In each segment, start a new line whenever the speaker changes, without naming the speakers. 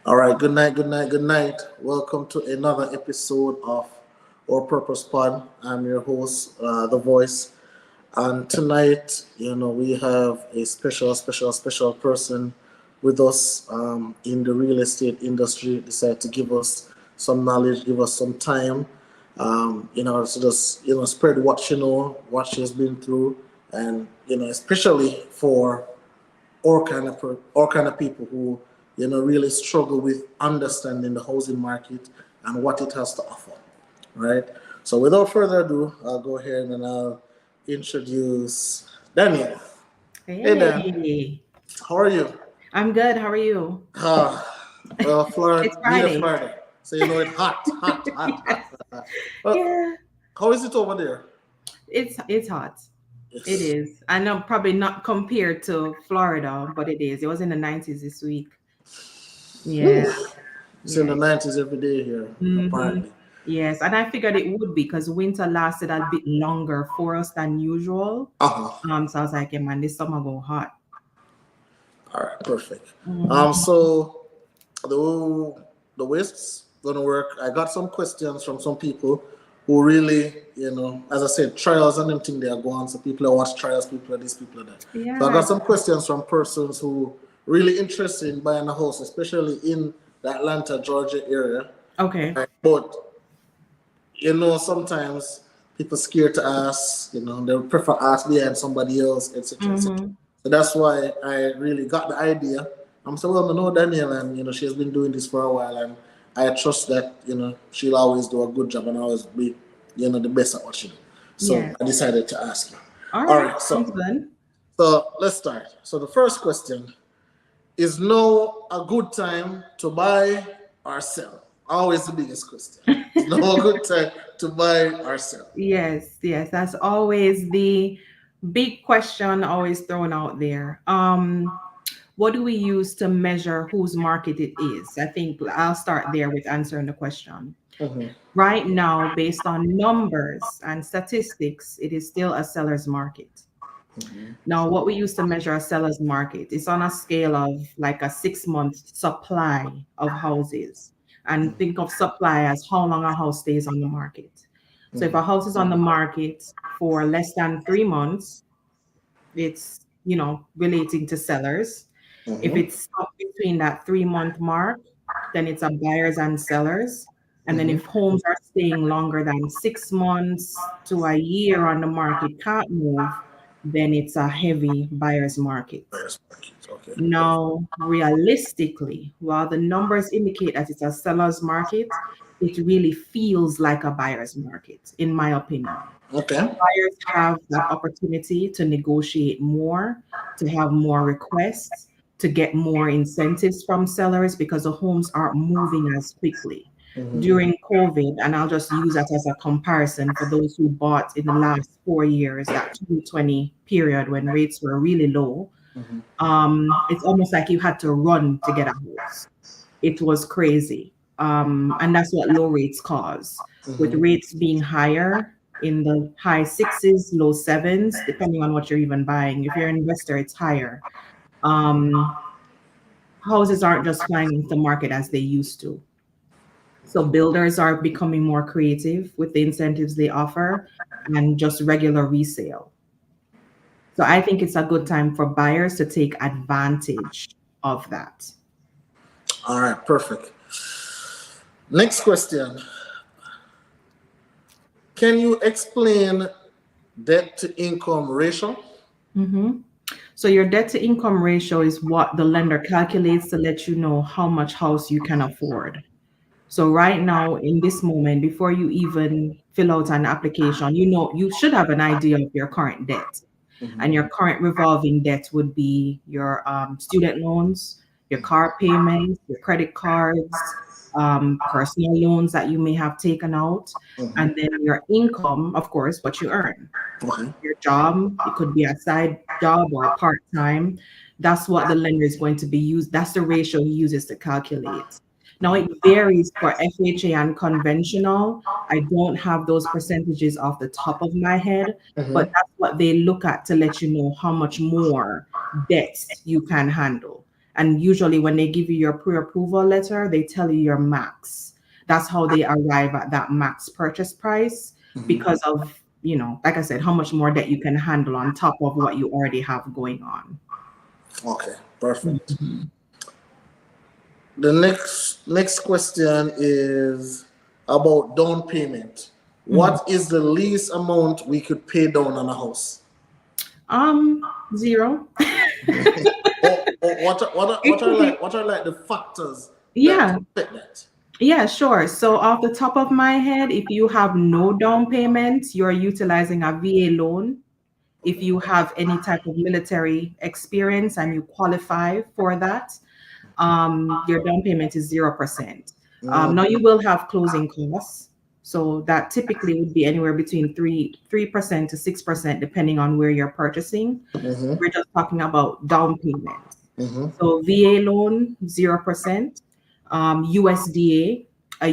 All right, good night, good night, good night. Welcome to another episode of Our Purpose Pod. I'm your host, The Voice. And tonight, we have a special person with us in the real estate industry. Decided to give us some knowledge, give us some time, to just, spread what she know, what she's been through, and, especially for all kind of people who really struggle with understanding the housing market and what it has to offer, right? So without further ado, I'll go ahead and I'll introduce Daniel. Hey Dan,
Hey,
how are you?
I'm good. How are you?
Well,
It's
Florida, near
Friday.
Florida, so it's hot. Well,
Yeah,
how is it over there?
it's hot. It
Yes.
is. I know probably not compared to Florida, but it is. It was in the 90s this week.
Whew.
Yeah,
It's in
yeah.
the 90s every day here,
hmm
apparently.
Yes, and I figured it would be because winter lasted a bit longer for us than usual.
Uh-huh.
So I was like, yeah, man, this summer go hot.
All right, perfect.
Mhm.
So the the waste's gonna work. I got some questions from some people who really, as I said, trials and them thing they are going. So people that watch trials, people are this, people are that. So I
Yeah.
got some questions from persons who really interested in buying a house, especially in the Atlanta, Georgia area.
Okay.
Right? But sometimes people scared to ask, they would prefer ask behind somebody else, etc. etc.
hmm
So that's why I really got the idea. I'm so well, I know Danielle, and she has been doing this for a while, and I trust that she'll always do a good job and always be the best at what she do. So
Yes.
I decided to ask you.
All
All
right.
right,
Sounds
so
good.
let's start. So the first question is: now a good time to buy or sell? Always the biggest question. Is now a good time to buy or sell?
Yes, yes, that's always the big question always thrown out there. What do we use to measure whose market it is? I think I'll start there with answering the question.
Mm-hmm.
Right now, based on numbers and statistics, it is still a seller's market.
Mm-hmm.
Now, what we use to measure a seller's market is on a scale of like a 6 month supply of houses. And think of supply as how long a house stays on the market. So if a house is on the market for less than 3 months, it's, relating to sellers. If
Mm-hmm.
it's up between that 3 month mark, then it's a buyers and sellers. And then
Mm-hmm.
if homes are staying longer than 6 months to a year on the market, can't move, then it's a heavy buyer's market.
Buyer's market. Okay.
Now, realistically, while the numbers indicate that it's a seller's market, it really feels like a buyer's market, in my opinion.
Okay.
Buyers have that opportunity to negotiate more, to have more requests, to get more incentives from sellers because the homes aren't moving as quickly.
Mm-hmm.
During COVID, and I'll just use that as a comparison for those who bought in the last 4 years, that 2020 period when rates were really low,
Mm-hmm.
it's almost like you had to run to get a house. It was crazy. And that's what low rates cause. With
Mm-hmm.
rates being higher in the high sixes, low sevens, depending on what you're even buying. If you're an investor, it's higher. Um, Houses aren't just flying into the market as they used to. So builders are becoming more creative with the incentives they offer and just regular resale. So I think it's a good time for buyers to take advantage of that.
All right. Perfect. Next question. Can you explain debt to income ratio?
Mhm. So your debt to income ratio is what the lender calculates to let you know how much house you can afford. So right now, in this moment, before you even fill out an application, you should have an idea of your current debt. And
Mm-hmm.
your current revolving debt would be your student loans, your car payments, your credit cards, personal loans that you may have taken out, and
Mm-hmm.
then your income, of course, what you earn.
Okay.
Your job, it could be a side job or a part time. That's what the lender is going to be used. That's the ratio he uses to calculate. Now it varies for FHA and conventional. I don't have those percentages off the top of my head, but
Mm-hmm.
that's what they look at to let you know how much more debt you can handle. And usually when they give you your pre-approval letter, they tell you your max. That's how they arrive at that max purchase price because of, like I said, how much more debt you can handle on top of what you already have going on.
Okay, perfect.
Mhm.
The next question is about down payment.
Mhm.
What is the least amount we could pay down on a house?
0.
Or
It could be,
what are like the factors that
yeah,
affect that?
yeah, sure. So off the top of my head, if you have no down payment, you're utilizing a VA loan. If you have any type of military experience and you qualify for that, your down payment is 0%. Now you will have closing costs. So that typically would be anywhere between 3% to 6%, depending on where you're purchasing.
Mm-hmm.
We're just talking about down payment.
Mm-hmm.
So VA loan, 0%. A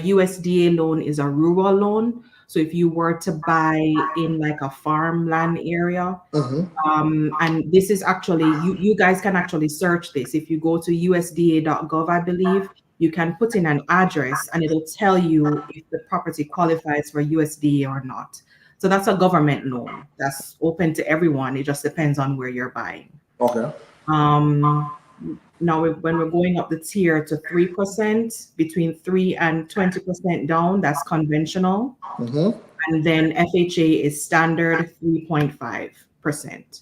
USDA loan is a rural loan. So if you were to buy in like a farmland area,
Mm-hmm.
and this is actually, you guys can actually search this. If you go to USDA.gov, I believe, you can put in an address and it'll tell you if the property qualifies for USDA or not. So that's a government loan that's open to everyone. It just depends on where you're buying.
Okay.
Um, Now, when we're going up the tier to 3%, between 3 and 20% down, that's conventional.
Mm-hmm.
And then FHA is standard 3.5%.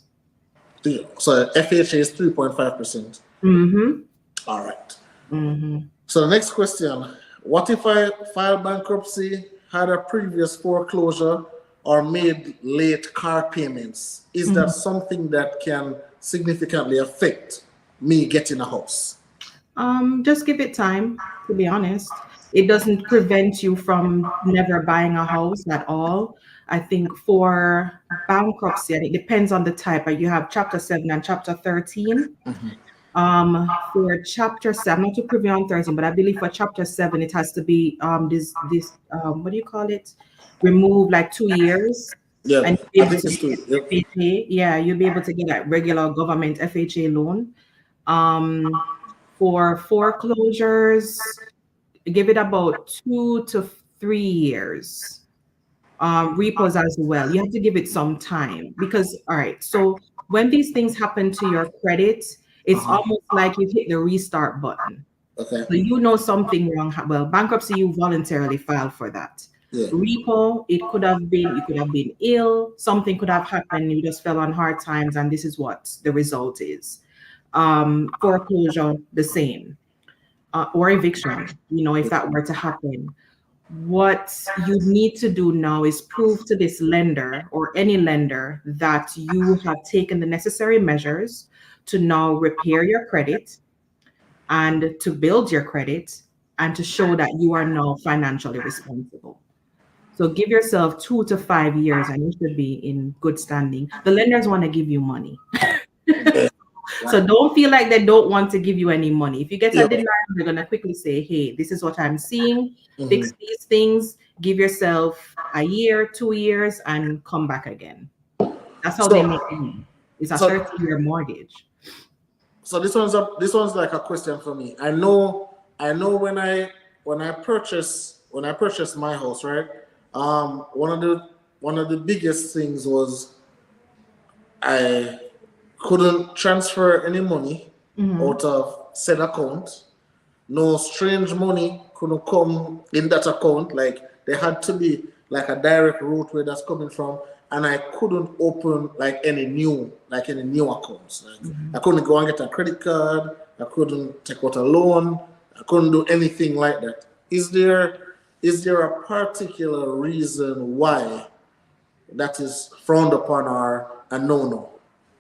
So FHA is 3.5%.
Mm-hmm.
All right.
Mm-hmm.
So the next question: what if I filed bankruptcy, had a previous foreclosure, or made late car payments? Is that something that can significantly affect me getting a house?
Just give it time, to be honest. It doesn't prevent you from never buying a house at all. I think for bankruptcy, and it depends on the type, but you have chapter 7 and chapter 13. For chapter 7, not to preview on 13, but I believe for chapter 7, it has to be this what do you call it? Remove like 2 years,
Yeah,
and you'll be
I
able
think
to
it's true.
get
Yep.
FHA. Yeah, you'll be able to get a regular government FHA loan. Um, for foreclosures, give it about 2 to 3 years. Repos as well. You have to give it some time because, all right, so when these things happen to your credit, it's almost like you hit the restart button.
Okay.
So something wrong. Well, bankruptcy, you voluntarily filed for that.
Yeah.
Repo, you could have been ill, something could have happened, you just fell on hard times, and this is what the result is. Foreclosure, the same, or eviction, if that were to happen. What you need to do now is prove to this lender or any lender that you have taken the necessary measures to now repair your credit and to build your credit and to show that you are now financially responsible. So give yourself 2 to 5 years and you should be in good standing. The lenders want to give you money.
Yeah.
So don't feel like they don't want to give you any money. If you get a
Yeah.
denial, they're going to quickly say, hey, this is what I'm seeing.
Mm-hmm.
Fix these things. Give yourself a year, 2 years, and come back again. That's how they
So,
make money. It's a
so,
30-year mortgage.
so this one's like a question for me. I know when I purchased my house, right? One of the biggest things was I couldn't transfer any money
Mhm.
out of said account. No strange money couldn't come in that account. Like there had to be like a direct route where that's coming from, and I couldn't open like any new accounts. Like I
Mhm.
couldn't go and get a credit card. I couldn't take out a loan. I couldn't do anything like that. Is there a particular reason why that is frowned upon or a no-no?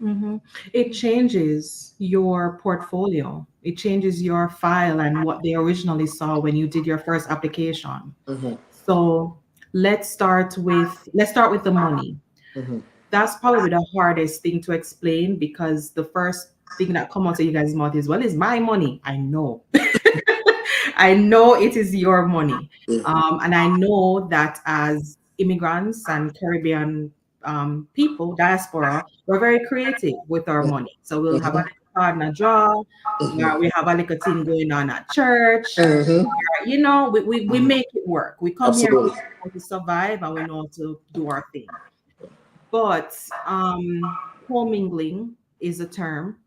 Mhm. It changes your portfolio. It changes your file and what they originally saw when you did your first application.
Mm-hmm.
So let's start with the money.
Mm-hmm.
That's probably the hardest thing to explain because the first thing that comes out of you guys' mouth is, well, it's my money. I know. I know it is your money.
Yeah.
And I know that as immigrants and Caribbean people, diaspora, we're very creative with our money. So we'll have a
Mm-hmm.
little partner draw, or we have a little thing going on at church.
Mm-hmm.
You know, we make it work. We come here, we
Absolutely.
know how to survive, and we know how to do our thing. But commingling is a term,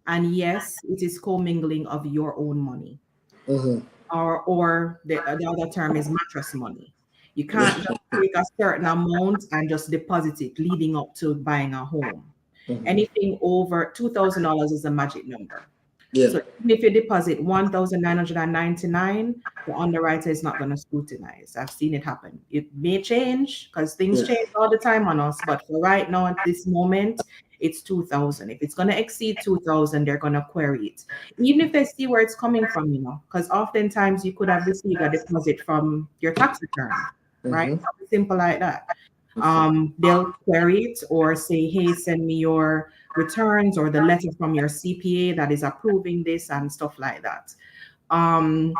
and yes, it is commingling of your own money,
Mm-hmm.
or the other term is mattress money. You
Yeah.
can't just take a certain amount and just deposit it leading up to buying a home.
Mm-hmm.
Anything over $2,000 is a magic number.
Yeah.
So even if you deposit 1,999, the underwriter is not going to scrutinize. I've seen it happen. It may change because things
Yeah.
change all the time on us, but for right now at this moment, it's 2,000. If it's going to exceed 2,000, they're going to query it, even if they see where it's coming from, you know, because oftentimes you could have received a deposit from your tax return, right?
Mm-hmm.
Something simple like that. They'll query it or say, hey, send me your returns or the letter from your CPA that is approving this and stuff like that. When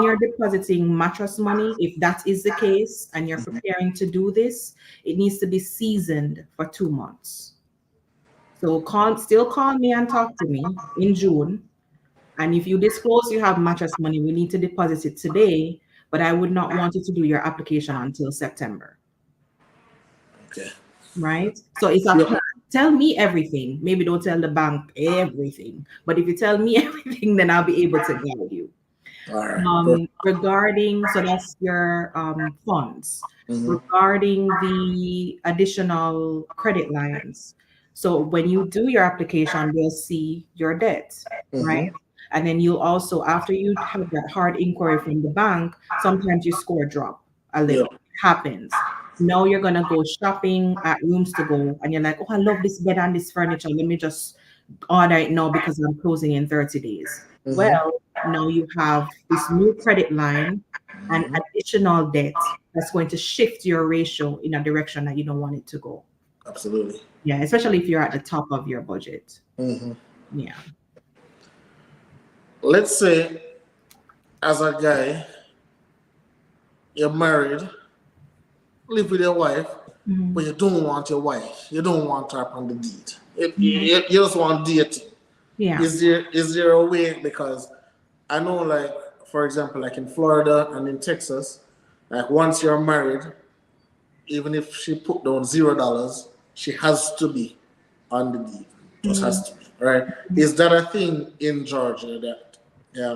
you're depositing mattress money, if that is the case and you're preparing to do this, it needs to be seasoned for 2 months. So still call me and talk to me in June. And if you disclose you have mattress money, we need to deposit it today, but I would not want you to do your application until September.
Okay.
Right? So it's a
Yeah.
plan. Tell me everything. Maybe don't tell the bank everything. But if you tell me everything, then I'll be able to guide you.
All right. Perfect.
Regarding, so that's your funds.
Mm-hmm.
Regarding the additional credit lines. So when you do your application, they'll see your debt, right?
Mm-hmm.
And then you'll also, after you have that hard inquiry from the bank, sometimes your score drop a
Yeah.
little. It happens. Now you're gonna go shopping at Rooms to Go, and you're like, oh, I love this bed and this furniture. Let me just order it now because I'm closing in 30 days.
Mm-hmm.
Well, now you have this new credit line and
Mm-hmm.
additional debt that's going to shift your ratio in a direction that you don't want it to go.
Absolutely.
Yeah, especially if you're at the top of your budget.
Mm-hmm.
Yeah.
Let's say, as a guy, you're married, live with your wife,
Mhm.
but you don't want your wife. You don't want her on the deed.
Mhm.
You just want dating.
Yeah.
Is there a way? Because I know, like, for example, like in Florida and in Texas, like once you're married, even if she put down $0, she has to be on the deed. Just has to be, right? Is that a thing in Georgia that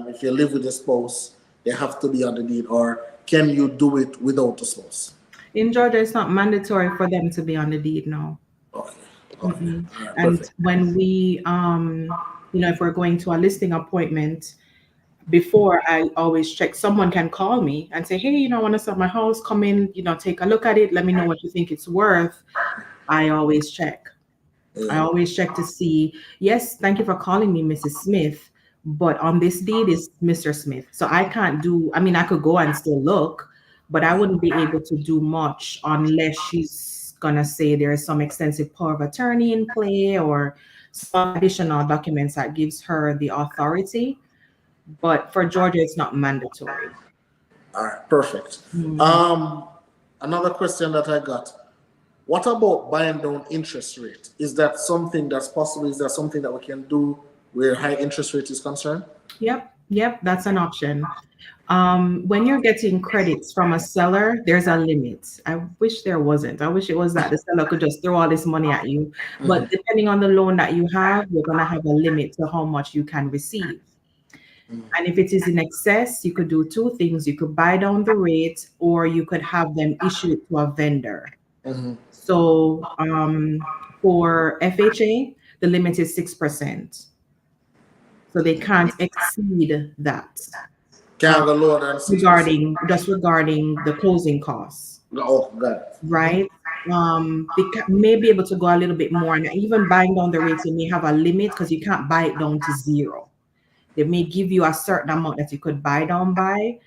if you live with a spouse, they have to be on the deed, or can you do it without the spouse?
In Georgia, it's not mandatory for them to be on the deed now.
Okay. Okay. All right.
And
Perfect.
when we, if we're going to a listing appointment, before I always check, someone can call me and say, hey, I want to sell my house, come in, take a look at it, let me know what you think it's worth. I always check. I always check to see, yes, thank you for calling me, Mrs. Smith, but on this deed is Mr. Smith. So I can't I could go and still look, but I wouldn't be able to do much unless she's gonna say there is some extensive power of attorney in play or some additional documents that gives her the authority. But for Georgia, it's not mandatory.
All right. Perfect. Another question that I got. What about buying down interest rate? Is that something that's possible? Is that something that we can do where high interest rate is concerned?
Yep, that's an option. When you're getting credits from a seller, there's a limit. I wish there wasn't. I wish it was that the seller could just throw all this money at you. But depending on the loan that you have, you're gonna have a limit to how much you can receive. And if it is in excess, you could do two things. You could buy down the rate, or you could have them issue it to a vendor. So for FHA, the limit is 6%. So they can't exceed that.
Can't go lower than 6%.
regarding the closing costs,
Oh, got it.
right? They may be able to go a little bit more, and even buying down the rates, you may have a limit because you can't buy it down to zero. They may give you a certain amount that you could buy down by.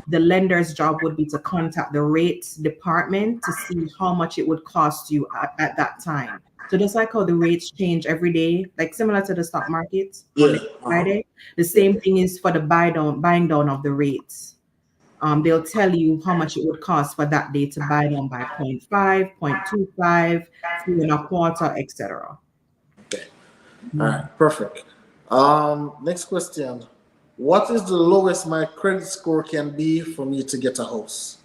The lender's job would be to contact the rates department to see how much it would cost you at that time. So just like how the rates change every day, like similar to the stock market, Monday to Friday, the same thing is for the buying down of the rates. They'll tell you how much it would cost for that day to buy down by 0.5, 0.25, 3.25, etc.
Okay. All right, perfect. Next question. What is the lowest my credit score can be for me to get a house?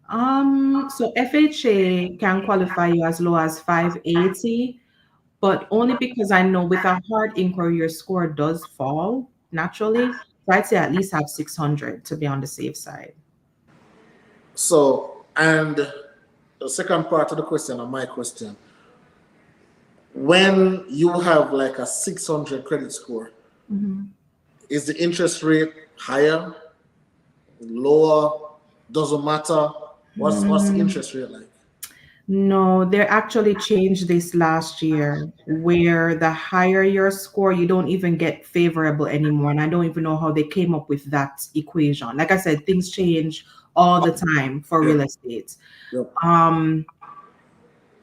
So FHA can qualify you as low as 580, but only because I know with a hard inquiry, your score does fall naturally. So I'd say at least have 600 to be on the safe side.
So, and the second part of the question, or my question, when you have like a 600 credit score,
Mhm.
is the interest rate higher, lower, doesn't matter? What's the
Mm,
interest rate like?
no, they actually changed this last year where the higher your score, you don't even get favorable anymore. And I don't even know how they came up with that equation. Like I said, things change all the time for
Yep,
real estate.
yep.
Um,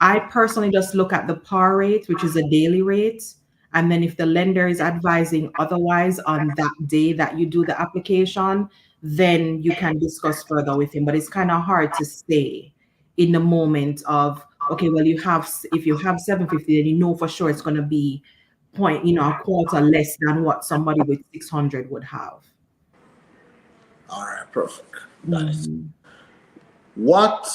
I personally just look at the par rate, which is a daily rate. And then if the lender is advising otherwise on that day that you do the application, then you can discuss further with him. But it's kind of hard to say in the moment of, okay, well, if you have 750, then you know for sure it's going to be a quarter less than what somebody with 600 would have.
All right, perfect. Got it.
Mhm.
What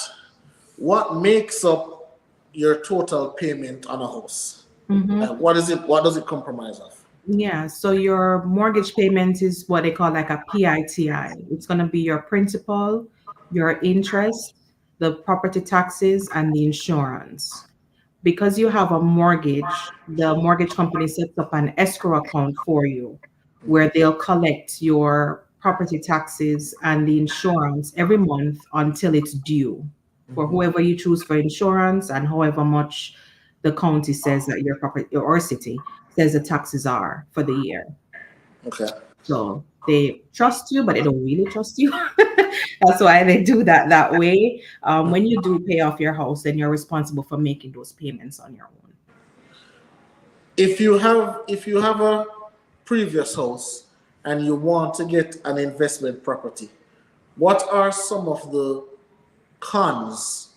what makes up your total payment on a house?
Mhm.
Like what is it? What does it comprise of?
Yeah, so your mortgage payment is what they call like a PITI. It's going to be your principal, your interest, the property taxes, and the insurance. Because you have a mortgage, the mortgage company sets up an escrow account for you where they'll collect your property taxes and the insurance every month until it's due for whoever you choose for insurance and however much the county says that your property or city says the taxes are for the year.
Okay.
So they trust you, but they don't really trust you. That's why they do that way. When you do pay off your house, then you're responsible for making those payments on your own.
If you have a previous house and you want to get an investment property, what are some of the cons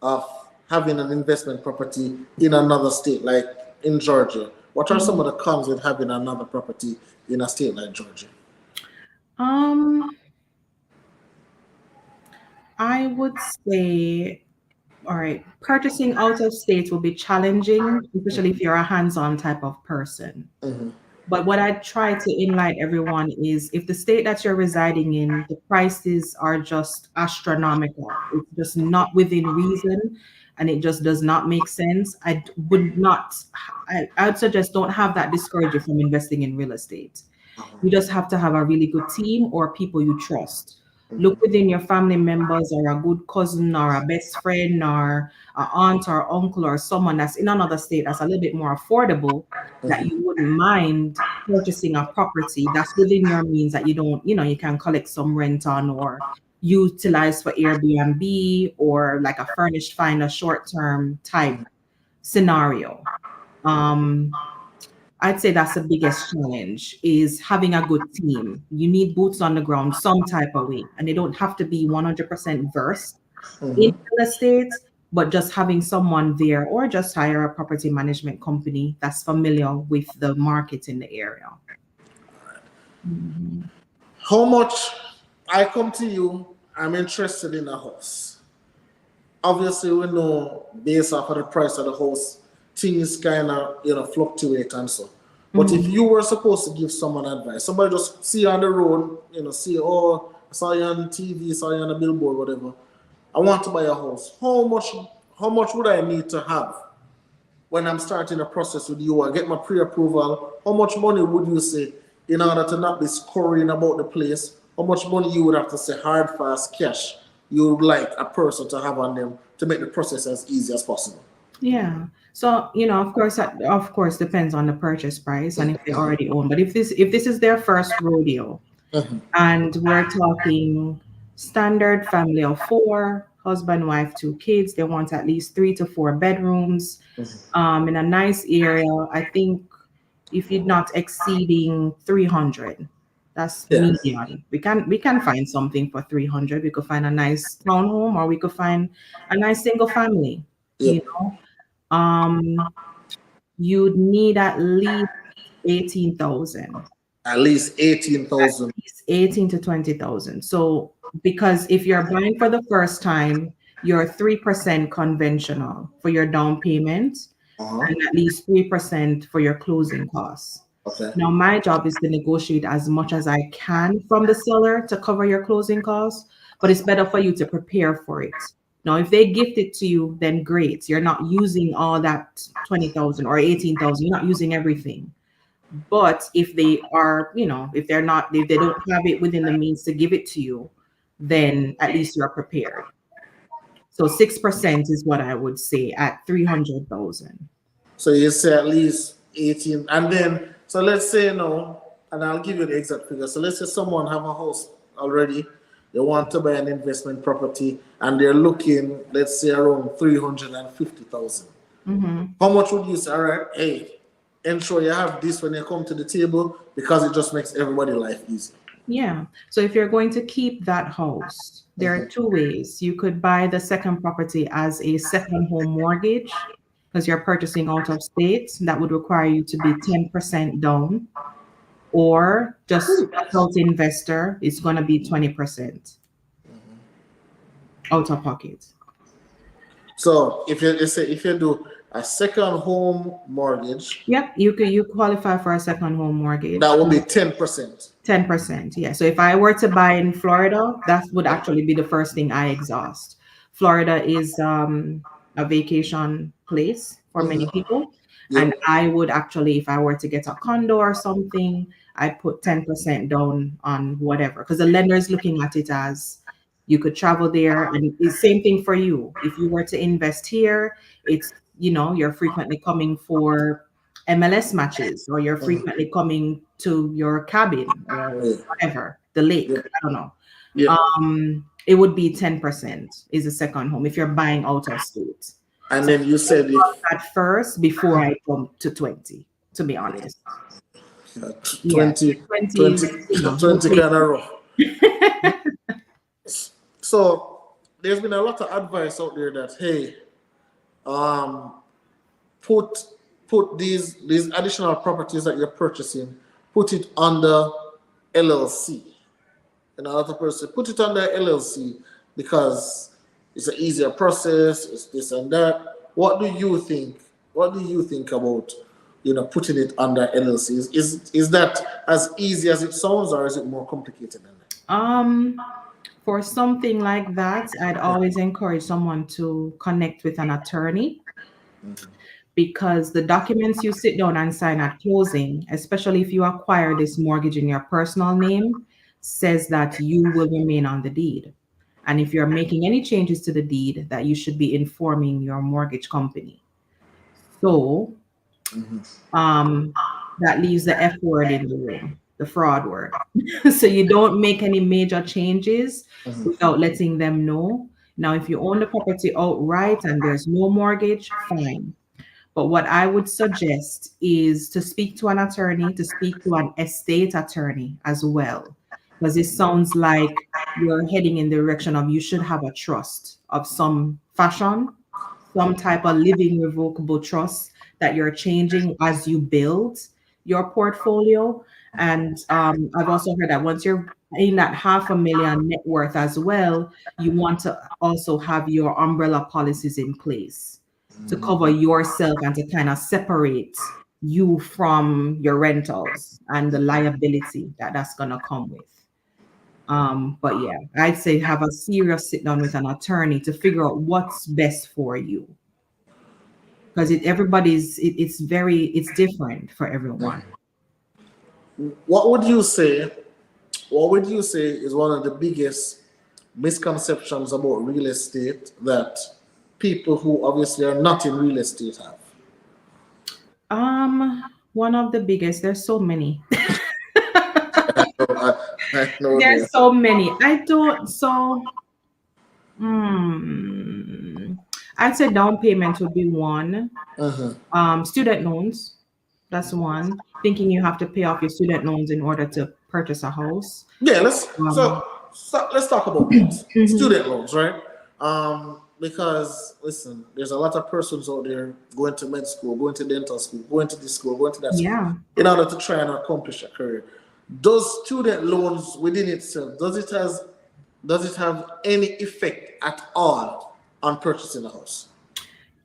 of having an investment property in another state, like in Georgia? What are some of
Mhm.
the cons with having another property in a state like Georgia?
Um, I would say, all right, purchasing out of state will be challenging, especially if you're a hands-on type of person.
Mm-hmm.
But what I try to enlighten everyone is if the state that you're residing in, the prices are just astronomical, it's just not within reason and it just does not make sense. Would not, I would suggest don't have that discourage you from investing in real estate. You just have to have a really good team or people you trust. Look within your family members or a good cousin or a best friend or an aunt or uncle or someone that's in another state that's a little bit more affordable that you wouldn't mind purchasing a property that's within your means that you don't, you can collect some rent on or utilize for Airbnb or like a furnished find a short term type scenario. Um, I'd say that's the biggest challenge is having a good team. You need boots on the ground some type of way, and they don't have to be 100% versed in
Mm-hmm.
real estate, but just having someone there or just hire a property management company that's familiar with the market in the area. Mhm.
How much I come to you, I'm interested in a house. Obviously, we know based off of the price of the house, things kind of fluctuate and so. But if
Mhm.
you were supposed to give someone advice, somebody just see you on the road, see, oh, I saw you on TV, saw you on a billboard, whatever. I want to buy a house. How much would I need to have when I'm starting a process with you? I get my pre-approval. How much money would you say in order to not be scurrying about the place? How much money you would have to say hard, fast cash you would like a person to have on them to make the process as easy as possible?
Yeah. So, of course, depends on the purchase price and if they already own. But if this is their first rodeo,
Mm-hmm.
and we're talking standard family of four, husband, wife, two kids. They want at least 3 to 4 bedrooms in a nice area. I think if you're not exceeding 300, that's
Yeah.
median. We can find something for 300. We could find a nice townhome or we could find a nice single family, you
Yep.
know. Um, you'd need at least 18,000.
At least
At
18,000.
least 18 to 20,000. So because if you're buying for the first time, you're 3% conventional for your down payment
Uh-huh.
and at least 3% for your closing costs.
Okay.
Now, my job is to negotiate as much as I can from the seller to cover your closing costs, but it's better for you to prepare for it. Now, if they gift it to you, then great. You're not using all that 20,000 or 18,000. You're not using everything. But if they are, if they're not, if they don't have it within the means to give it to you, then at least you're prepared. So 6% is what I would say at 300,000.
So you say at least 18. And then, so let's say no, and I'll give you the exact figure. So let's say someone have a house already, they want to buy an investment property, and they're looking, let's say, around 350,000.
Mm-hmm.
How much would you say, all right, hey, ensure you have this when you come to the table because it just makes everybody life easy.
Yeah. So if you're going to keep that house, there are two ways. You could buy the second property as a second home mortgage because you're purchasing out of state. That would require you to be 10% down, or just adult investor is going to be 20% out of pocket.
So if you say if you do a second home mortgage,
Yep, you qualify for a second home mortgage.
that would be 10%.
10%, yeah. So if I were to buy in Florida, that would actually be the first thing I exhaust. Florida is a vacation place for many people.
Yep.
And I would actually, if I were to get a condo or something, I'd put 10% down on whatever. Because the lender is looking at it as you could travel there. And the same thing for you. If you were to invest here, it's, you're frequently coming for MLS matches, or you're frequently coming to your cabin or whatever, the lake.
Yeah.
I don't know.
Yeah.
It would be 10% is a second home if you're buying out of state.
And then you said if
At first before I come to 20, to be honest.
20, 20, 20 kind of rough. So there's been a lot of advice out there that, hey, put these additional properties that you're purchasing, put it under LLC. And another person put it under LLC because it's an easier process, it's this and that. What do you think? What do you think about putting it under LLC? Is that as easy as it sounds, or is it more complicated than that?
For something like that, I'd always encourage someone to connect with an attorney, because the documents you sit down and sign at closing, especially if you acquire this mortgage in your personal name, says that you will remain on the deed. And if you're making any changes to the deed, that you should be informing your mortgage company. So that leaves the F word in the room, the fraud word. So you don't make any major changes without letting them know. Now, if you own the property outright and there's no mortgage, fine. But what I would suggest is to speak to an attorney, to speak to an estate attorney as well, because it sounds like you're heading in the direction of you should have a trust of some fashion, some type of living revocable trust that you're changing as you build your portfolio. And I've also heard that once you're in that $500,000 net worth as well, you want to also have your umbrella policies in place to cover yourself and to kind of separate you from your rentals and the liability that that's going to come with. But yeah, I'd say have a serious sit down with an attorney to figure out what's best for you, because it's different for everyone.
What would you say is one of the biggest misconceptions about real estate that people who obviously are not in real estate have?
One of the biggest, there's so many.
I know
There's
that.
so many. I'd say down payment would be one. Student loans, that's one. Thinking you have to pay off your student loans in order to purchase a house.
Yeah, let's talk about that. Student loans, right? because listen, there's a lot of persons out there going to med school, going to dental school, going to this school, going to that school,
Yeah.
in order to try and accomplish a career. Does student loans within itself, does it have any effect at all on purchasing a house?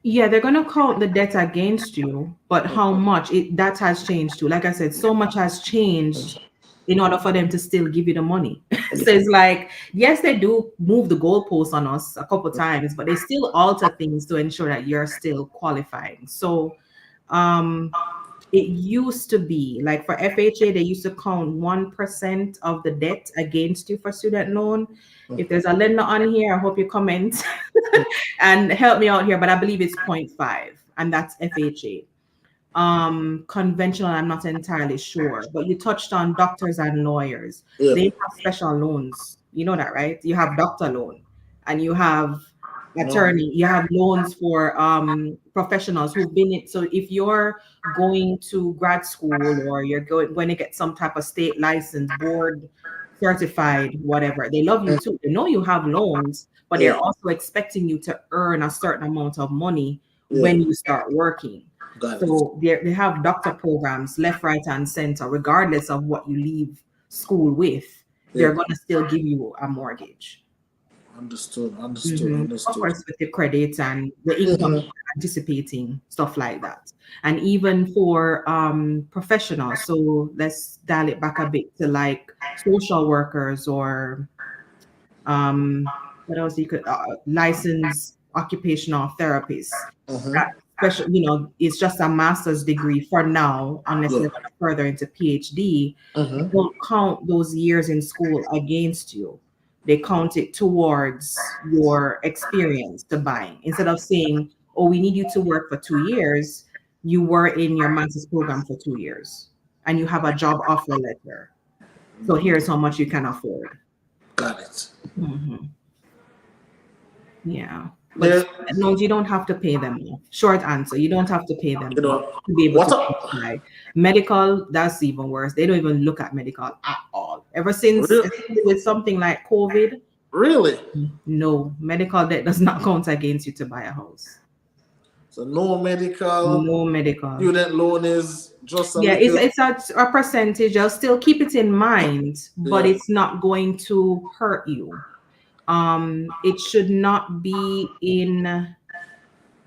Yeah, they're gonna count the debt against you, but how much that has changed too. Like I said, so much has changed in order for them to still give you the money. So it's like, yes, they do move the goalposts on us a couple times, but they still alter things to ensure that you're still qualifying. So um it used to be like for FHA, they used to count 1% of the debt against you for student loan. If there's a lender on here, I hope you comment and help me out here, but I believe it's 0.5, and that's FHA. Conventional, I'm not entirely sure, but you touched on doctors and lawyers.
Yeah.
They have special loans. You know that, right? You have doctor loan and you have
No.
attorney, you have loans for professionals who've been in. So if you're going to grad school or you're going to get some type of state license, board certified, whatever, they love you too. They know you have loans, but they're
Yeah.
also expecting you to earn a certain amount of money
Yeah.
when you start working.
Got it.
So they have doctor programs left, right, and center, regardless of what you leave school with. They're
Yeah.
going to still give you a mortgage.
Understood.
Of
Understood.
course, with the credits and the income
Mhm.
you're anticipating, stuff like that. And even for professionals, so let's dial it back a bit to like social workers or what else you could licensed occupational therapists.
Mhm.
That special, it's just a master's degree for now, unless
Yeah.
they're going to further into PhD. They
Mhm.
don't count those years in school against you. They count it towards your experience to buying. Instead of saying, oh, we need you to work for 2 years, you were in your master's program for 2 years and you have a job offer letter. So here's how much you can afford.
Got it.
Mhm. Yeah. But
There,
no, you don't have to pay them off. Short answer, you don't have to pay them
you
off
know,
to be able
what
to
a
qualify. Medical, that's even worse. They don't even look at medical at all. Ever since,
real,
especially with something like COVID,
really.
no, medical debt does not count against you to buy a house.
So no medical,
No medical.
student loan is just a
Yeah, it's
little.
it's a percentage. I'll still keep it in mind, but
Yeah.
it's not going to hurt you. It should not be in.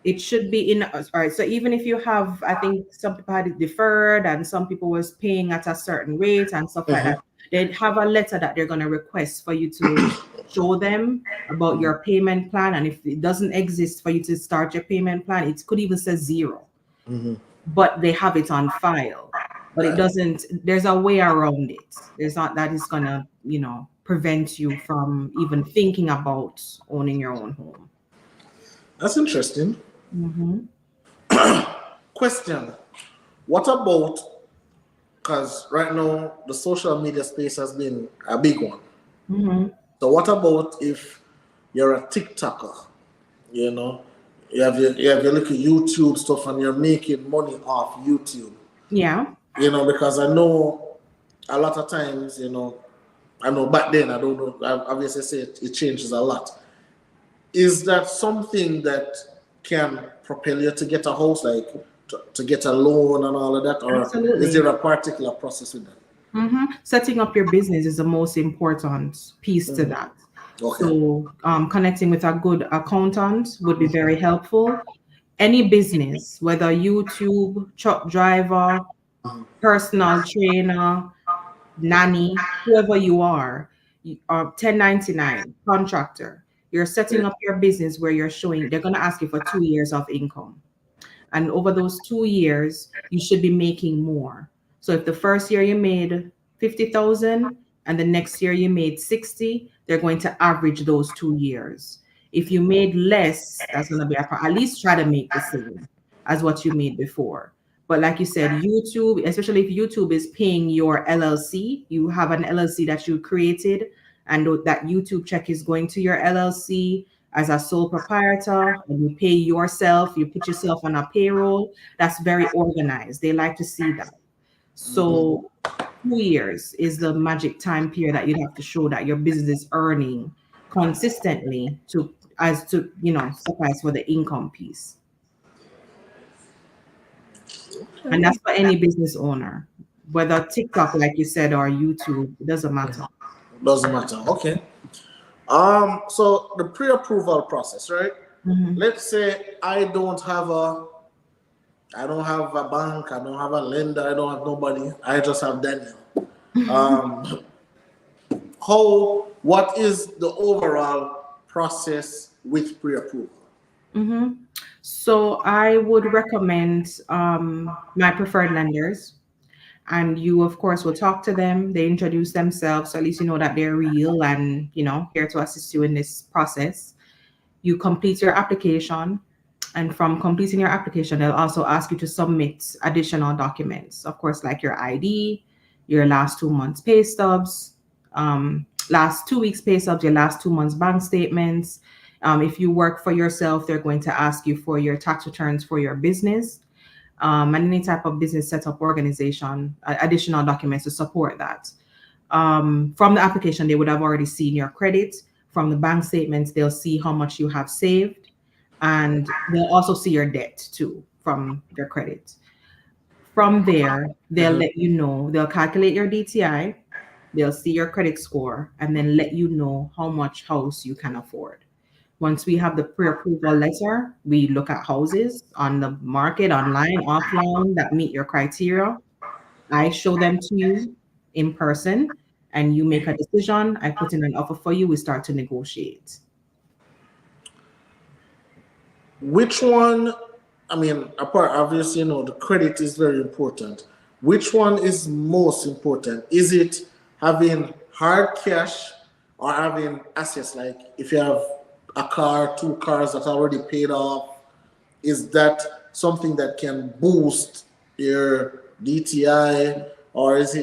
It should be in. All right. So even if you have, I think some people had it deferred, and some people was paying at a certain rate and stuff like
Mhm.
that. They'd have a letter that they're going to request for you to show them about your payment plan, and if it doesn't exist for you to start your payment plan, it could even say zero,
Mhm.
but they have it on file. But it
Right.
doesn't. There's a way around it. There's not that is gonna, prevent you from even thinking about owning your own home.
That's interesting.
Mm-hmm.
Question: what about, because right now the social media space has been a big one.
Mm-hmm.
So what about if you're a TikToker? You know, you have your little YouTube stuff and you're making money off YouTube.
Yeah.
Because I know a lot of times, I know back then, I don't know, I obviously say it changes a lot. Is that something that can propel you to get a house, like to get a loan and all of that? Or is there
Absolutely.
a particular process with that?
Mm-hmm. Setting up your business is the most important piece to that.
Okay.
So, connecting with a good accountant would be very helpful. Any business, whether YouTube, truck driver, personal trainer, nanny, whoever you are, 1099, contractor, you're setting
Yeah.
up your business where you're showing, they're going to ask you for 2 years of income. And over those 2 years, you should be making more. So if the first year you made 50,000 and the next year you made 60, they're going to average those 2 years. If you made less, that's going to be at least try to make the same as what you made before. But like you said, YouTube, especially if YouTube is paying your LLC, you have an LLC that you created, and that YouTube check is going to your LLC as a sole proprietor, and you pay yourself, you put yourself on a payroll. That's very organized. They like to see that.
Mhm.
So 2 years is the magic time period that you'd have to show that your business is earning consistently to as to suffice for the income piece. And that's for any business owner, whether TikTok, like you said, or YouTube, it doesn't matter.
Doesn't matter. Okay. So the pre-approval process, right?
Mhm.
Let's say I don't have a bank, I don't have a lender, I don't have nobody. I just have Daniel. Um, what is the overall process with pre-approval?
Mhm. So I would recommend my preferred lenders, and you, of course, will talk to them. They introduce themselves, so at least you know that they're real and here to assist you in this process. You complete your application, and from completing your application, they'll also ask you to submit additional documents, of course, like your ID, your last 2 months pay stubs, last 2 weeks pay stubs, your last 2 months bank statements. If you work for yourself, they're going to ask you for your tax returns for your business, and any type of business setup organization, additional documents to support that. From the application, they would have already seen your credit. From the bank statements, they'll see how much you have saved, and they'll also see your debt too from your credit. From there, they'll
Mhm.
let you know, they'll calculate your DTI, they'll see your credit score, and then let you know how much house you can afford. Once we have the pre-approval letter, we look at houses on the market, online, offline, that meet your criteria. I show them to you in person, and you make a decision. I put in an offer for you. We start to negotiate.
Which one, I mean, apart, obviously, the credit is very important. Which one is most important? Is it having hard cash or having assets? Like if you have a car, two cars that are already paid off, is that something that can boost your DTI, or does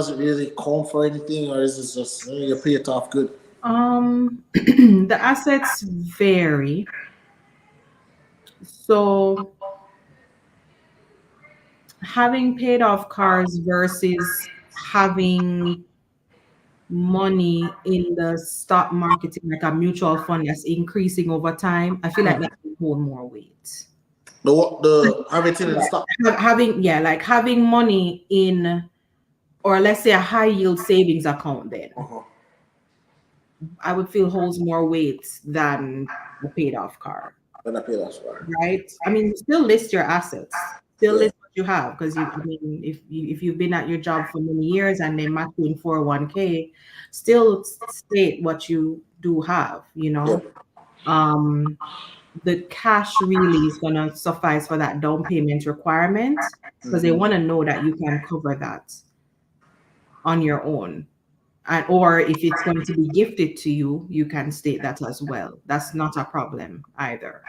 it really count for anything, or is it just you pay it off good?
The assets vary. So having paid off cars versus having money in the stock market, like a mutual fund that's increasing over time, I feel like that will hold more weight.
The have it in stock.
Having, yeah, like having money in, or let's say a high yield savings account, then
Uh-huh.
I would feel holds more weight than the paid off car.
When I pay that for.
Right? I mean, still list your assets, still
Yeah.
list what you have, because I mean, if you've been at your job for many years and they match you in 401k, still state what you do have.
Yep.
Um, the cash really is gonna suffice for that down payment requirement, because they want to know that you can cover that on your own. And, or if it's going to be gifted to you, you can state that as well. That's not a problem either.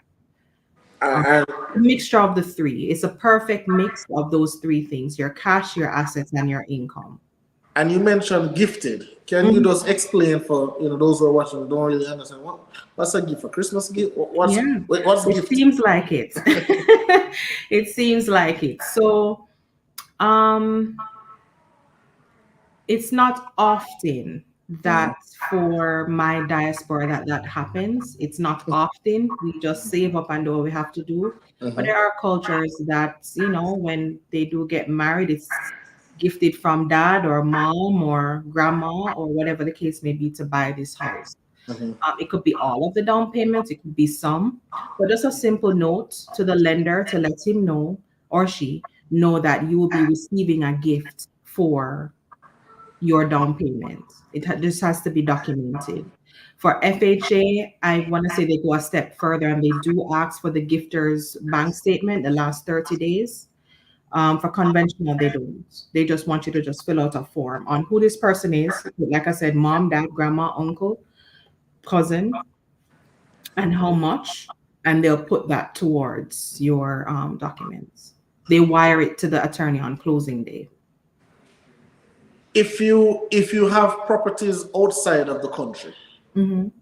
Um,
And
a mixture of the three. It's a perfect mix of those three things: your cash, your assets, and your income.
and you mentioned gifted. Can you
Mhm.
just explain for those who are watching who don't really understand what's a gift? A Christmas gift?
Yeah,
What's
it
gift?
seems like it. It seems like it. So, um, it's not often that for my diaspora that happens. It's not often. We just save up and do what we have to do. But
Mm-hmm.
there are cultures that, when they do get married, it's gifted from dad or mom or grandma or whatever the case may be to buy this house.
Mm-hmm.
It could be all of the down payments, it could be some, but just a simple note to the lender to let him know, or she know, that you will be receiving a gift for your down payment. This has to be documented. For FHA, I want to say they go a step further and they do ask for the gifter's bank statement the last 30 days. For conventional, they don't. They just want you to just fill out a form on who this person is. Like I said, mom, dad, grandma, uncle, cousin, and how much. And they'll put that towards your documents. They wire it to the attorney on closing day.
If you have properties outside of the country,
Mhm.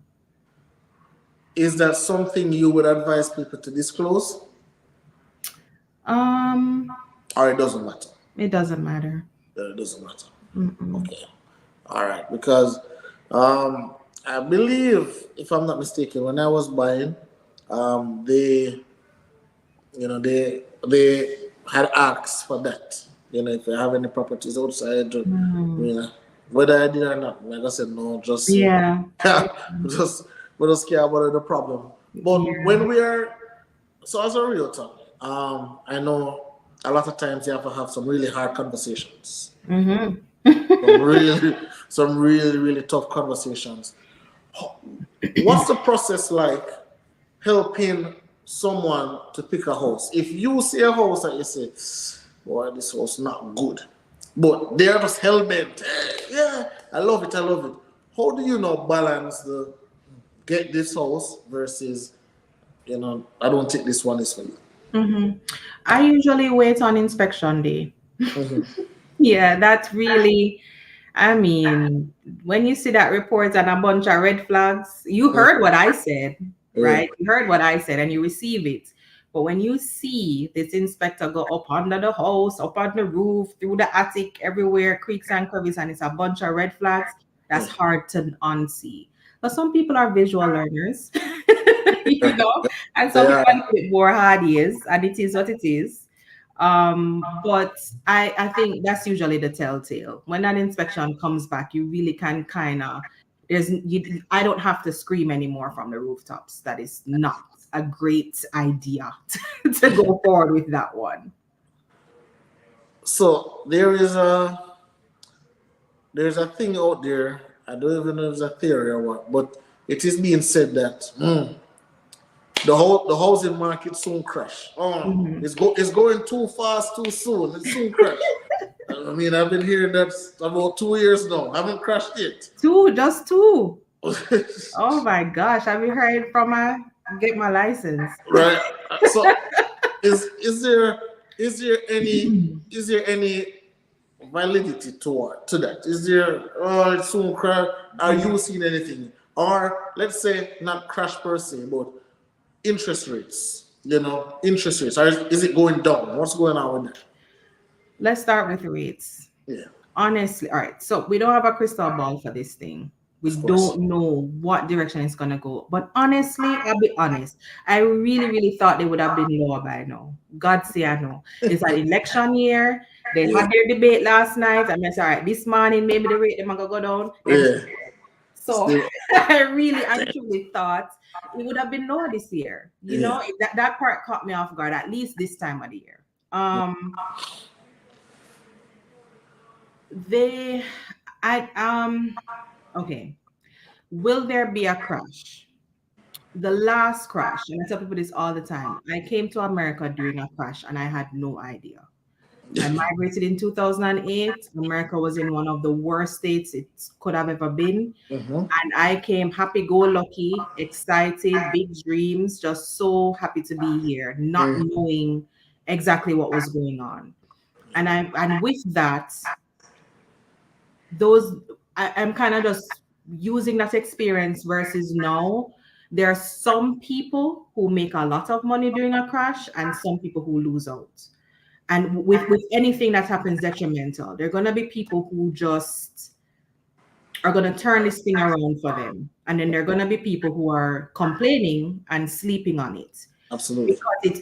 is that something you would advise people to disclose,
Um,
or it doesn't matter?
it doesn't matter.
It doesn't matter.
Mm-mm.
Okay. All right. Because um, I believe, if I'm not mistaken, when I was buying, they, they had asked for that. If you have any properties outside,
Mm.
whether I did or not, like I said, no, just
Yeah.
just we just care about the problem. But
Yeah.
when we are so as a realtor, I know a lot of times you have to have some really hard conversations,
Mm-hmm.
some really, some really, really tough conversations. What's the process like helping someone to pick a house? If you see a house and you say, boy, this house not good, but they're just hell bent. Yeah, I love it, I love it. How do you know balance the get this house versus, I don't think this one is for you?
Mm-hmm. I usually wait on inspection day.
Mm-hmm.
Yeah, that's really, I mean, when you see that report and a bunch of red flags, you heard what I said,
Yeah.
right? You heard what I said and you receive it. But when you see this inspector go up under the house, up on the roof, through the attic, everywhere, creaks and crevices, and it's a bunch of red flags, that's
Yeah.
hard to unsee. But some people are visual learners, you know, and some
Yeah.
people are a little bit more hardy, and it is what it is. But I think that's usually the telltale. When that inspection comes back, you really can kind of I don't have to scream anymore from the rooftops. That is not a great idea to go forward with that one.
So there's a thing out there. I don't even know if it's a theory or what, but it is being said that the housing market soon crash. Oh,
Mhm.
it's going too fast, too soon. It soon crash. I mean, I've been hearing that about 2 years now. I haven't crashed yet.
Two, just two. Oh my gosh, have you heard from my get my license?
Right. So is there is there any is there any validity to that? Is there it's soon crash? Are
Yeah.
you seeing anything? Or let's say not crash per se, but interest rates. Interest rates. Is it going down? What's going on with that?
Let's start with rates.
Yeah,
Honestly, all right. So we don't have a crystal ball for this thing. We
of course.
don't know what direction it's gonna go. But honestly, I'll be honest. I really, really thought they would have been lower by now. God say I know. It's an election year. They
Yeah,
had their debate last night. I said, all right, this morning maybe the rate them gonna go down. Them
yeah.
so
Still,
I really and truly thought it would have been lower this year.
yeah.
That part caught me off guard, at least this time of the year. They I okay. Will there be a crash? The last crash, and I tell people this all the time. I came to America during a crash and I had no idea. I migrated in 2008. America was in one of the worst states it could have ever been.
Mm-hmm.
And I came happy go lucky, excited, big dreams, just so happy to be here, not
Mm.
knowing exactly what was going on. And with that, those I'm kind of just using that experience versus now. There are some people who make a lot of money during a crash and some people who lose out. And with anything that happens detrimental, there are gonna be people who just are gonna turn this thing around for them. And then there are gonna be people who are complaining and sleeping on it.
Absolutely.
Because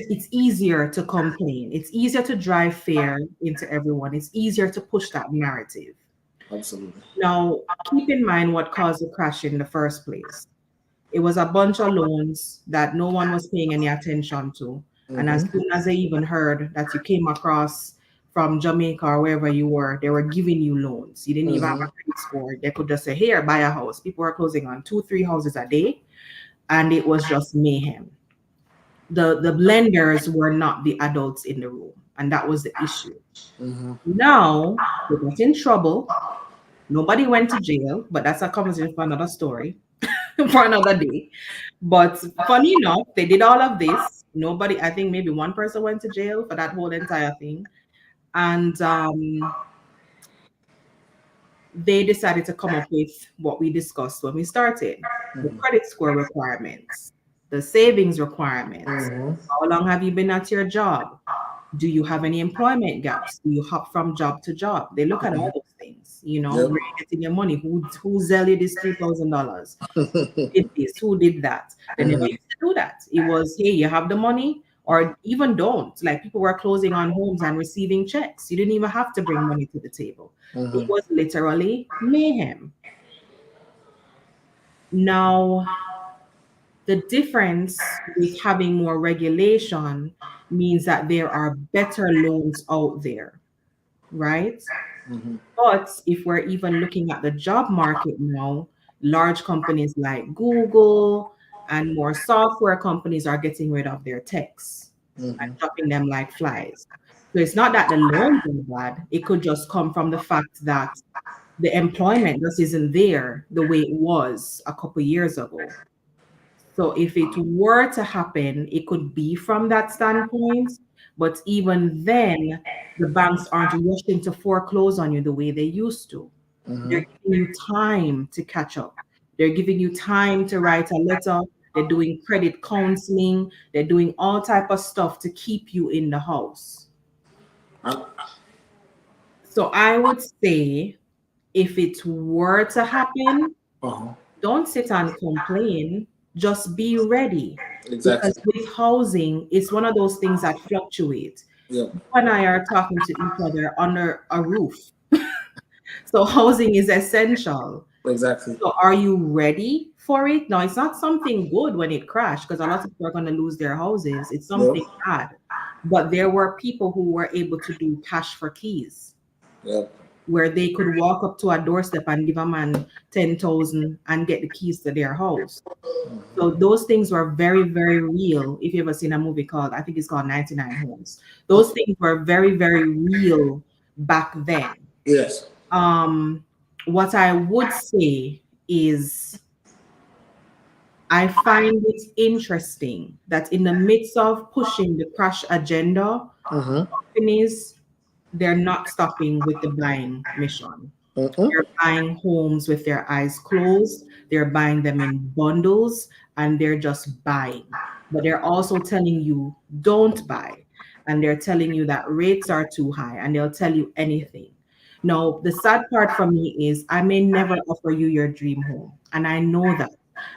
it's easier to complain. It's easier to drive fear into everyone. It's easier to push that narrative.
Absolutely.
Now, keep in mind what caused the crash in the first place. It was a bunch of loans that no one was paying any attention to. And as
Mm-hmm.
soon as they even heard that you came across from Jamaica or wherever you were, they were giving you loans. You didn't even have
Mm-hmm.
a credit score. They could just say, here, buy a house. People were closing on 2, 3 houses a day. And it was just mayhem. The lenders were not the adults in the room. And that was the issue.
Mm-hmm.
Now, they got in trouble. Nobody went to jail, but that's a conversation for another story, for another day. But funny enough, they did all of this. Nobody, I think maybe one person went to jail for that whole entire thing. And they decided to come up with what we discussed when we started, the credit score requirements, the savings requirements.
Mm-hmm.
How long have you been at your job? Do you have any employment gaps? Do you hop from job to job? They look at all those things. You know,
Yep.
where you getting your money? Who sell you this $3,000? Did this? Who did that? They never used to do that. It was, hey, you have the money, or even don't. Like people were closing on homes and receiving checks. You didn't even have to bring money to the table. It was literally mayhem. Now, the difference with having more regulation means that there are better loans out there, right? But if we're even looking at the job market now, large companies like Google and more software companies are getting rid of their techs and dropping them like flies. So it's not that the loans are bad. It could just come from the fact that the employment just isn't there the way it was a couple years ago. So if it were to happen, it could be from that standpoint. But even then, the banks aren't rushing to foreclose on you the way they used to. They're giving you time to catch up. They're giving you time to write a letter. They're doing credit counseling. They're doing all type of stuff to keep you in the house.
And,
So I would say if it were to happen, don't sit and complain. Just be ready.
exactly.
Because with housing, it's one of those things that fluctuate.
Yep.
You and I are talking to each other under a roof. So housing is essential.
Exactly.
So are you ready for it? No, it's not something good when it crashed because a lot of people are going to lose their houses. It's
Yep.
something bad. But there were people who were able to do cash for keys,
Yep.
where they could walk up to a doorstep and give a man 10,000 and get the keys to their house. So those things were very, very real. If you ever seen a movie called, I think it's called 99 Homes. Those things were very, very real back then.
Yes.
What I would say is I find it interesting that in the midst of pushing the crash agenda, companies, they're not stopping with the buying mission. They're buying homes with their eyes closed. They're buying them in bundles and they're just buying. But they're also telling you, don't buy. And they're telling you that rates are too high and they'll tell you anything. Now, the sad part for me is I may never offer you your dream home. And I know that.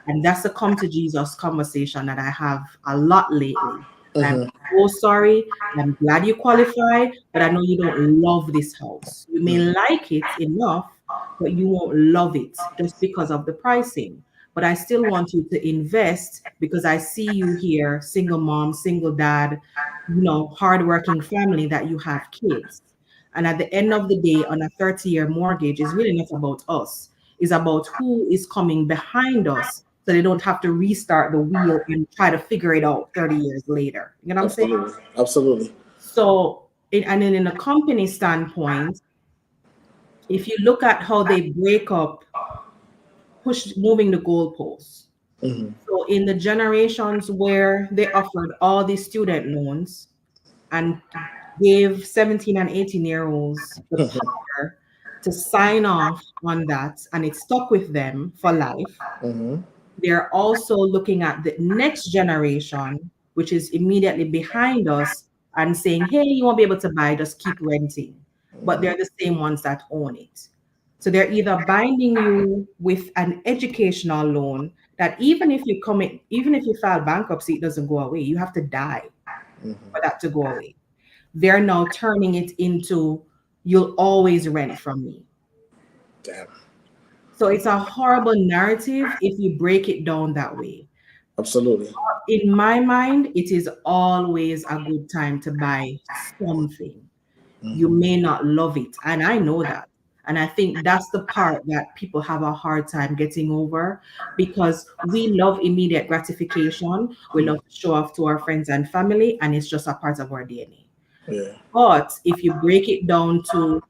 And that's the come to Jesus conversation that I have a lot lately. I'm so sorry. I'm glad you qualify, but I know you don't love this house. You may like it enough, but you won't love it just because of the pricing. But I still want you to invest because I see you here, single mom, single dad, hardworking family that you have kids. And at the end of the day, on a 30-year mortgage, is really not about us. It's about who is coming behind us so they don't have to restart the wheel and try to figure it out 30 years later. You know what I'm saying?
Absolutely. Absolutely.
So, and then in a company standpoint, if you look at how they break up, moving the goalposts. So in the generations where they offered all these student loans and gave 17 and 18-year-olds the power to sign off on that, and it stuck with them for life. They're also looking at the next generation, which is immediately behind us, and saying, hey, you won't be able to buy, just keep renting. But they're the same ones that own it. So they're either binding you with an educational loan that even if you file bankruptcy, it doesn't go away. You have to die for that to go away. They're now turning it into you'll always rent from me.
Damn.
So it's a horrible narrative if you break it down that way.
Absolutely.
In my mind, it is always a good time to buy something. You may not love it, and I know that. And I think that's the part that people have a hard time getting over because we love immediate gratification. We love to show off to our friends and family, and it's just a part of our DNA.
Yeah.
But if you break it down to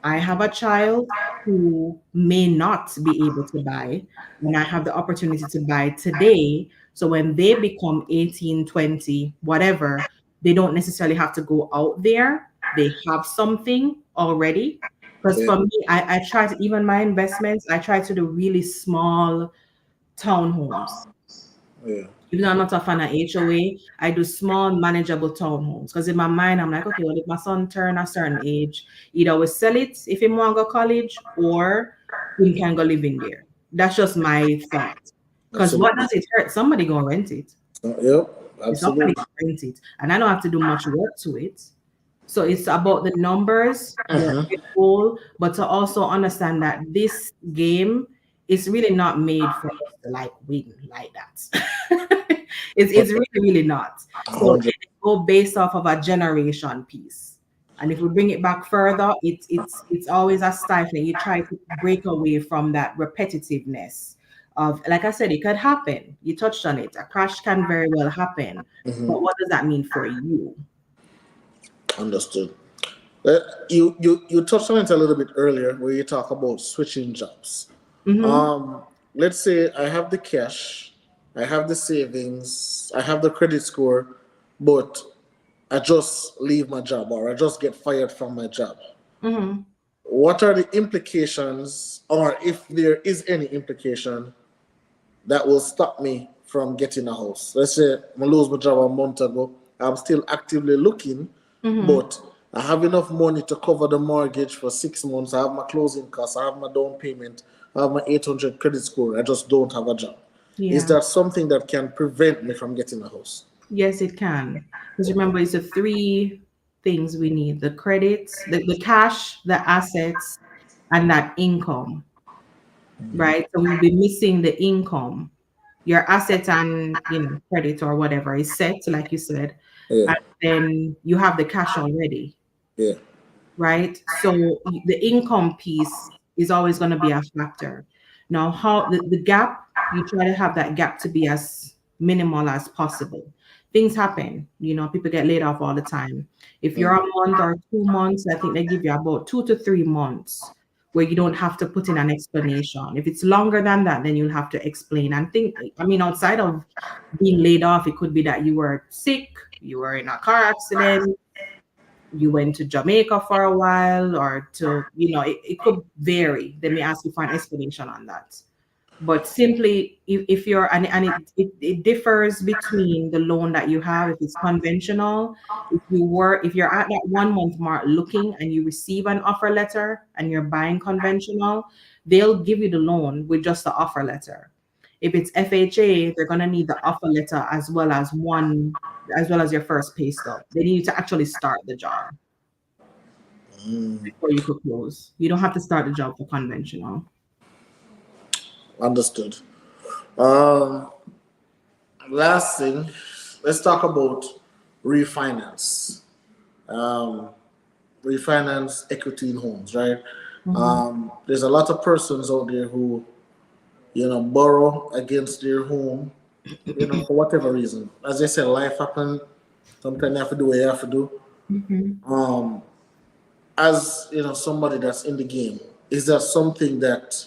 I have a child who may not be able to buy, and I have the opportunity to buy today. So when they become 18, 20, whatever, they don't necessarily have to go out there. They have something already. Because
Yeah.
for me, I try to, even my investments, I try to do really small townhomes.
Yeah.
Even though I'm not a fan of HOA, I do small, manageable townhomes. Because in my mind, I'm like, okay, well, if my son turn a certain age, either we sell it if he want to go college, or he can go live in there. That's just my thought. Because what
Absolutely.
does it hurt? Somebody gonna rent it.
Yep,
Somebody
absolutely.
gonna rent it, and I don't have to do much work to it. So it's about the numbers, the
Mm-hmm.
end goal, but to also understand that this game is really not made for us to like win like that. It's really, really not. So
100.
it go based off of a generation piece. And if we bring it back further, it's always a stifling. You try to break away from that repetitiveness of, like I said, it could happen. You touched on it. A crash can very well happen.
Mm-hmm.
But what does that mean for you?
Understood. Uh, you touched on it a little bit earlier where you talk about switching jobs.
Mm-hmm.
Let's say I have the cash, I have the savings, I have the credit score, but I just leave my job or I just get fired from my job.
Mm-hmm.
What are the implications, or if there is any implication, that will stop me from getting a house? Let's say I lose my job a month ago. I'm still actively looking,
Mm-hmm.
but I have enough money to cover the mortgage for 6 months. I have my closing costs. I have my down payment. I have my 800 credit score. I just don't have a job. Is
Yeah.
that something that can prevent me from getting a house?
Yes, it can. Because remember, it's the three things we need: the credits, the cash, the assets, and that income, right? So we'll be missing the income. Your assets and credit or whatever is set, like you said,
Yeah,
and then you have the cash already,
yeah.
right? So the income piece is always going to be a factor. Now, how the gap, you try to have that gap to be as minimal as possible. Things happen, people get laid off all the time. If you're a month or 2 months, I think they give you about 2 to 3 months where you don't have to put in an explanation. If it's longer than that, then you'll have to explain. And outside of being laid off, it could be that you were sick, you were in a car accident, you went to Jamaica for a while, or it could vary. They may ask you for an explanation on that. But simply, if you're, and it differs between the loan that you have, if it's conventional, if you're at that 1 month mark looking and you receive an offer letter and you're buying conventional, they'll give you the loan with just the offer letter. If it's FHA, they're gonna need the offer letter as well as your first pay stub. They need you to actually start the job before you could close. You don't have to start the job for conventional.
Understood. Um, Last thing, let's talk about refinance. Um, Refinance equity in homes, right?
Mhm.
There's a lot of persons out there who, borrow against their home, for whatever reason. As I said, life happens. Sometimes you have to do what you have to do.
Mhm.
Um, as somebody that's in the game, is that something that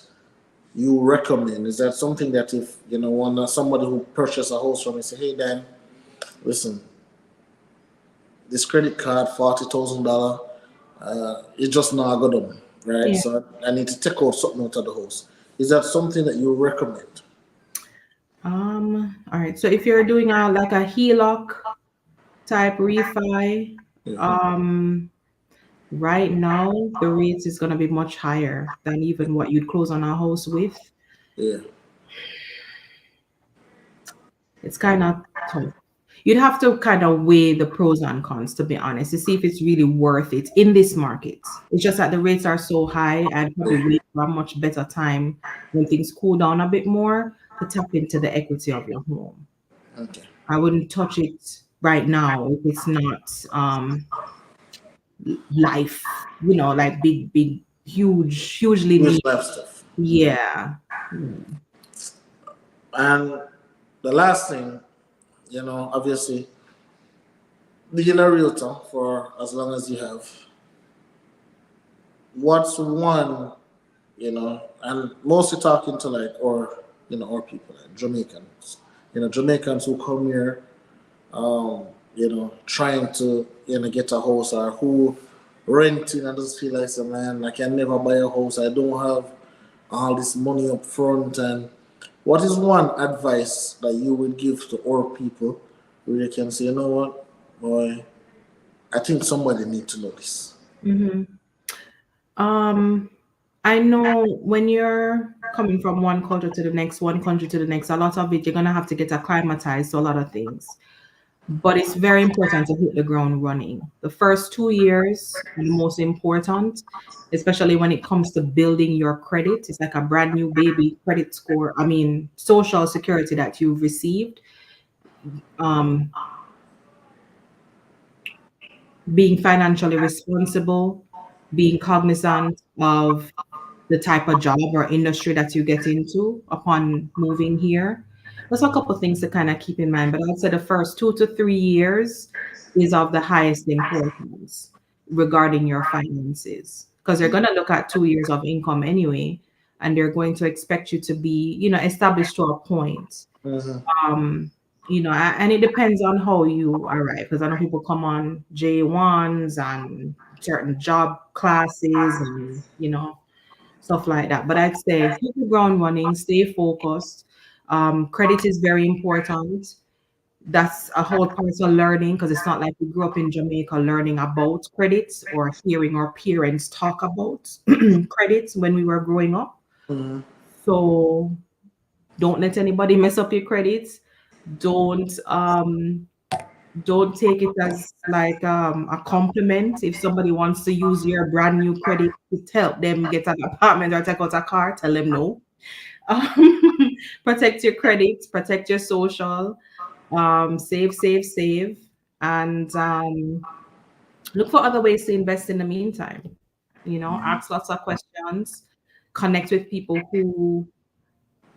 you recommend? Is that something that if when somebody who purchased a house from you say, hey Dan, listen, this credit card $40,000, it's just not good on, right?
Yeah.
So I need to take out something out of the house. Is that something that you recommend?
All right. So if you're doing like a HELOC type refi,
Yeah,
um, right now the rates is gonna be much higher than even what you'd close on a house with.
yeah.
It's kind of tough. You'd have to kind of weigh the pros and cons, to be honest, to see if it's really worth it in this market. It's just that the rates are so high. I'd probably wait for a much better time when things cool down a bit more to tap into the equity of your home.
Okay.
I wouldn't touch it right now if it's not life, like big, hugely
Use
need.
life stuff.
Yeah. Mm.
And the last thing, obviously, being a realtor for as long as you have, what's one, and mostly talking to like, or people, like Jamaicans, Jamaicans who come here, trying to, get a house, or who renting and just feel like, man, I can never buy a house. I don't have all this money up front, and What is one advice that you would give to our people where they can say, you know what, boy, I think somebody need to know this.
Hmm. Um, I know when you're coming from one culture to the next, one country to the next, a lot of it you're gonna have to get acclimatized to a lot of things. But it's very important to hit the ground running. The first 2 years are the most important, especially when it comes to building your credit. It's like a brand new baby credit score. I mean, social security that you've received. Um, being financially responsible, being cognizant of the type of job or industry that you get into upon moving here. There's a couple things to kind of keep in mind, but I'd say the first 2 to 3 years is of the highest importance regarding your finances because they're going to look at 2 years of income anyway, and they're going to expect you to be, established to a point.
Mm-hmm.
um and it depends on how you arrive because I know people come on J1s and certain job classes and stuff like that, but I'd say hit the ground running, stay focused. Credit is very important. That's a whole part of learning because it's not like we grew up in Jamaica learning about credits or hearing our parents talk about credits when we were growing up.
Mm-hmm.
So don't let anybody mess up your credits. Don't um don't take it as like a compliment. If somebody wants to use your brand new credit to help them get an apartment or take out a car, tell them no. Protect your credit, protect your social, save, save, save, and look for other ways to invest in the meantime. Ask lots of questions, connect with people who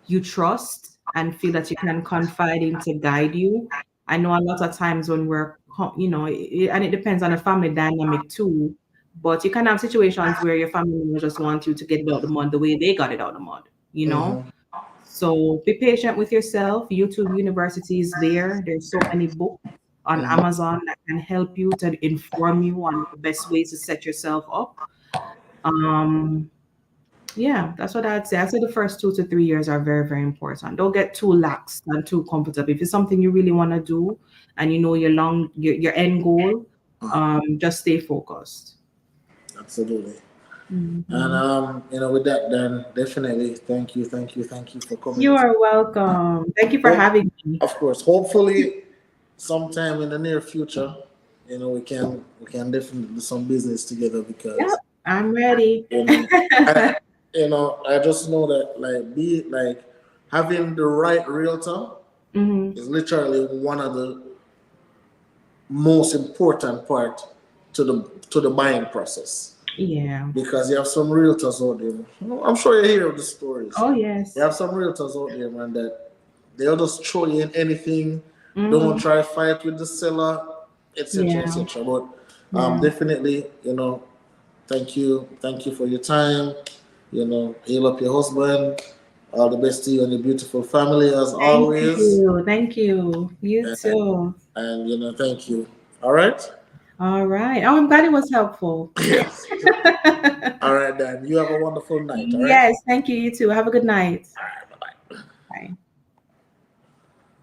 you trust and feel that you can confide in to guide you. I know a lot of times when and it depends on the family dynamic too, but you can have situations where your family members just want you to get it out the mud the way they got it out the mud, you know?
Mm-hmm.
So be patient with yourself. YouTube University is there. There's so many books on
Mm-hmm.
Amazon that can help you to inform you on the best ways to set yourself up. Um, yeah, that's what I'd say. I'd say the first 2 to 3 years are very, very important. Don't get too lax and too comfortable. If it's something you really want to do and you know your end goal, just stay focused.
Absolutely. And
Mhm.
with that, then definitely thank you for
You
coming.
are welcome. Thank you for
Hope,
having me.
of course, hopefully, sometime in the near future, we can definitely do some business together
Yep,
because
I'm ready.
you know, I I just know that having the right realtor
Hmm.
is literally one of the most important part to the buying process.
Yeah.
Because you have some realtors out there. I'm sure you hear of the stories.
Oh,
You
yes.
have some realtors out there, man, that they'll just throw you in anything. Don't
Hmm.
try to fight with the seller, etc.,
Yeah.
etc. But
Yeah.
definitely, thank you for your time. Heal up your husband. All the best to you and your beautiful family as
Thank
always.
you. Thank you. You
And,
too.
and thank you. All right.
All right. Oh, I'm glad it was helpful.
Yes. All right, Dan. You have a wonderful night. All right.
Yes. Thank you. You too. Have a good night.
All right. Bye bye.
Bye.